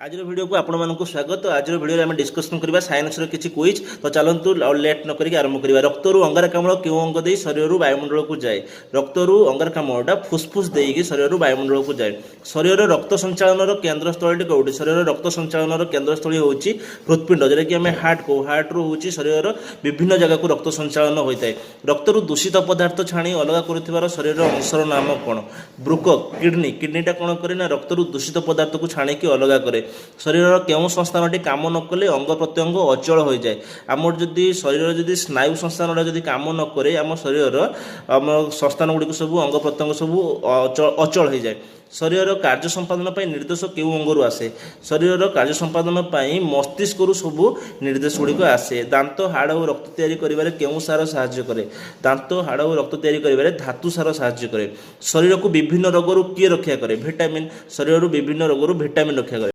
आज वीडियो को आपण मानक स्वागत। तो आज वीडियो में डिस्कसन करबा साइंस रो किछि क्विज। तो चलंतु लेट न करिक आरंभ करबा। रक्तरु अंगारकाम्ल केउ अंग देई शरीररु वायुमंडल को जाए? रक्तरु अंगारकाम्लटा फुसफुस देई शरीररु वायुमंडल को जाए। शरीर रक्त संचालन रो केंद्र स्थली कोठी? शरीर रक्त संचालन रो केंद्र स्थली होची हृत्पिंड, जेटा कि हमें हार्ट को। हार्ट रो होची शरीर विभिन्न जगह को रक्त संचालन होता है। रक्तरु दूषित पदार्थ छाणी अलग करुथिबार शरीर अंशर नाम कोन? ब्रुकक। किडनी, किडनीटा कोन करे ना रक्तरु दूषित पदार्थ को छाणी की अलग करे। शरीर केउं संस्थानटी काम न कले अंग प्रत्यंग अचल हो जाए। आमर जदि शरीर जदि स्नायु संस्थान जदि काम न करे आम शरीर आम संस्थान गुड़िक सब अंग प्रत्यंग सब अचल हो जाए। शरीर कार्य संपादन पर निर्देश केउ अंगरू आसे? शरीर कार्य संपादन पर मस्तिष्क सब निर्देश गुड़िक आसे। दांत हाड़ और रक्त तैयारी करिबारे केउ सार साहाय्य करे? दांत हाड़ और रक्त तैयारी करिबारे धातु सार साहाय्य करे। शरीर को विभिन्न रोगरू किए रक्षा करे? विटामिन। शरीर विभिन्न रोगरू विटामिन रक्षा करे।